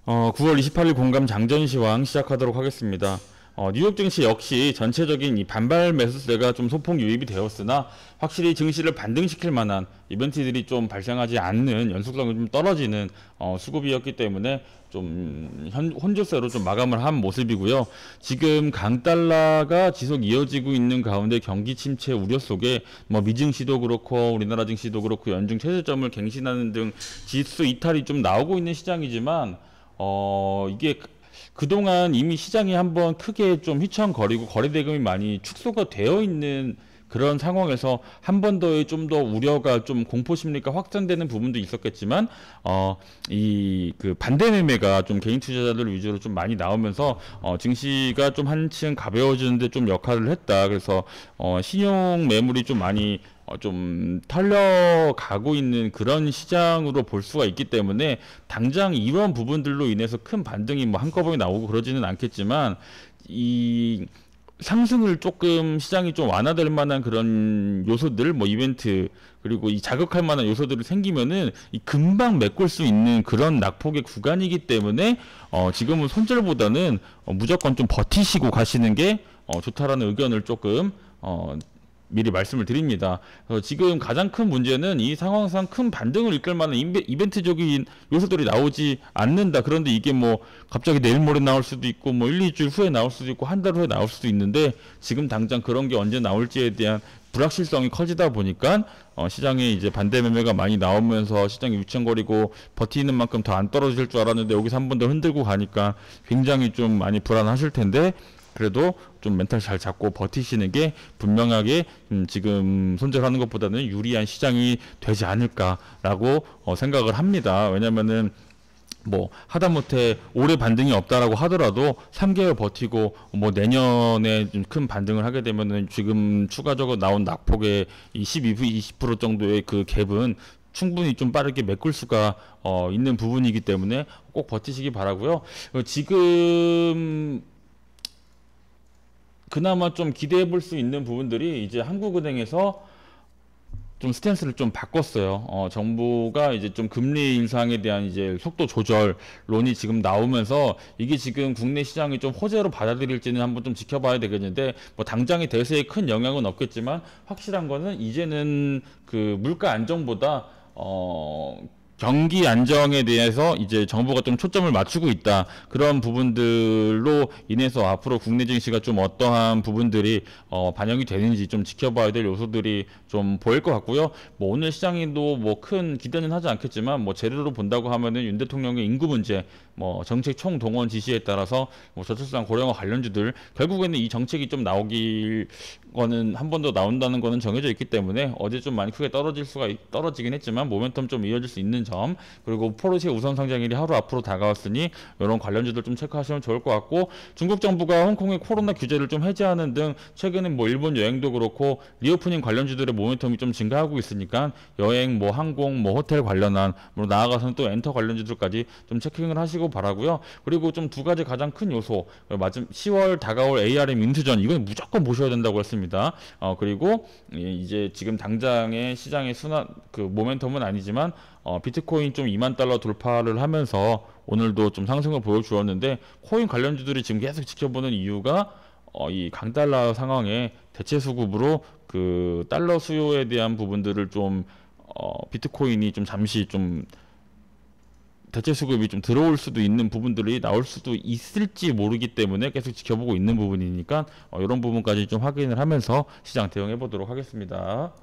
9월 28일 공감 장전시황 시작하도록 하겠습니다. 뉴욕 증시 역시 전체적인 이 반발 매수세가 좀 소폭 유입이 되었으나 확실히 증시를 반등시킬 만한 이벤트들이 좀 발생하지 않는 연속성이 좀 떨어지는 수급이었기 때문에 좀 혼조세로 좀 마감을 한 모습이고요. 지금 강달러가 지속 이어지고 있는 가운데 경기 침체 우려 속에 뭐 미증시도 그렇고 우리나라 증시도 그렇고 연중 최저점을 갱신하는 등 지수 이탈이 좀 나오고 있는 시장이지만 이게 그동안 이미 시장이 한번 크게 좀 휘청거리고 거래 대금이 많이 축소가 되어 있는 그런 상황에서 한 번 더의 좀 더 우려가 좀 공포 심리가 확산되는 부분도 있었겠지만 이 그 반대 매매가 좀 개인 투자자들 위주로 좀 많이 나오면서 증시가 좀 한층 가벼워지는데 좀 역할을 했다. 그래서 신용 매물이 좀 많이 좀 털려가고 있는 그런 시장으로 볼 수가 있기 때문에 당장 이런 부분들로 인해서 큰 반등이 뭐 한꺼번에 나오고 그러지는 않겠지만 이 상승을 조금 시장이 좀 완화될 만한 그런 요소들 뭐 이벤트 그리고 이 자극할 만한 요소들이 생기면은 이 금방 메꿀 수 있는 그런 낙폭의 구간이기 때문에 지금은 손절보다는 무조건 좀 버티시고 가시는 게 좋다라는 의견을 조금 미리 말씀을 드립니다. 지금 가장 큰 문제는 이 상황상 큰 반등을 이끌 만한 이벤트적인 요소들이 나오지 않는다. 그런데 이게 뭐 갑자기 내일 모레 나올 수도 있고 뭐 1, 2주 후에 나올 수도 있고 한 달 후에 나올 수도 있는데 지금 당장 그런 게 언제 나올지에 대한 불확실성이 커지다 보니까 시장에 이제 반대 매매가 많이 나오면서 시장이 위청거리고 버티는 만큼 더 안 떨어질 줄 알았는데 여기서 한 번 더 흔들고 가니까 굉장히 좀 많이 불안하실 텐데 그래도 좀 멘탈 잘 잡고 버티시는 게 분명하게 지금 손절하는 것보다는 유리한 시장이 되지 않을까라고 생각을 합니다. 왜냐면은 뭐 하다못해 올해 반등이 없다라고 하더라도 3개월 버티고 뭐 내년에 좀 큰 반등을 하게 되면은 지금 추가적으로 나온 낙폭의 이 20% 정도의 그 갭은 충분히 좀 빠르게 메꿀 수가 있는 부분이기 때문에 꼭 버티시기 바라고요. 지금 그나마 좀 기대해 볼 수 있는 부분들이 이제 한국은행에서 좀 스탠스를 좀 바꿨어요. 정부가 이제 좀 금리 인상에 대한 이제 속도 조절론이 지금 나오면서 이게 지금 국내 시장이 좀 호재로 받아들일지는 한번 좀 지켜봐야 되겠는데 뭐 당장의 대세에 큰 영향은 없겠지만 확실한 거는 이제는 그 물가 안정보다 경기 안정에 대해서 이제 정부가 좀 초점을 맞추고 있다. 그런 부분들로 인해서 앞으로 국내 증시가 좀 어떠한 부분들이 반영이 되는지 좀 지켜봐야 될 요소들이 좀 보일 것 같고요. 뭐 오늘 시장에도 뭐 큰 기대는 하지 않겠지만 뭐 재료로 본다고 하면은 윤 대통령의 인구 문제, 뭐 정책 총동원 지시에 따라서 뭐 저출산 고령화 관련주들 결국에는 이 정책이 좀 나오길 거는 한 번 더 나온다는 거는 정해져 있기 때문에 어제 좀 많이 크게 떨어지긴 했지만 모멘텀 좀 이어질 수 있는 점 그리고 포르쉐 우선 상장일이 하루 앞으로 다가왔으니 이런 관련주들 좀 체크하시면 좋을 것 같고 중국 정부가 홍콩의 코로나 규제를 좀 해제하는 등 최근에 뭐 일본 여행도 그렇고 리오프닝 관련주들의 모멘텀이 좀 증가하고 있으니까 여행 뭐 항공 뭐 호텔 관련한 뭐 나아가서는 또 엔터 관련주들까지 좀 체킹을 하시고 바라고요. 그리고 좀 두 가지 가장 큰 요소 맞음 10월 다가올 ARM 인수전 이건 무조건 보셔야 된다고 했습니다. 그리고 이제 지금 당장의 시장의 순환 그 모멘텀은 아니지만 비트코인 좀 2만 달러 돌파를 하면서 오늘도 좀 상승을 보여주었는데 코인 관련주들이 지금 계속 지켜보는 이유가 이 강달러 상황에 대체 수급으로 그 달러 수요에 대한 부분들을 좀 비트코인이 좀 잠시 좀 대체 수급이 좀 들어올 수도 있는 부분들이 나올 수도 있을지 모르기 때문에 계속 지켜보고 있는 부분이니까 이런 부분까지 좀 확인을 하면서 시장 대응해 보도록 하겠습니다.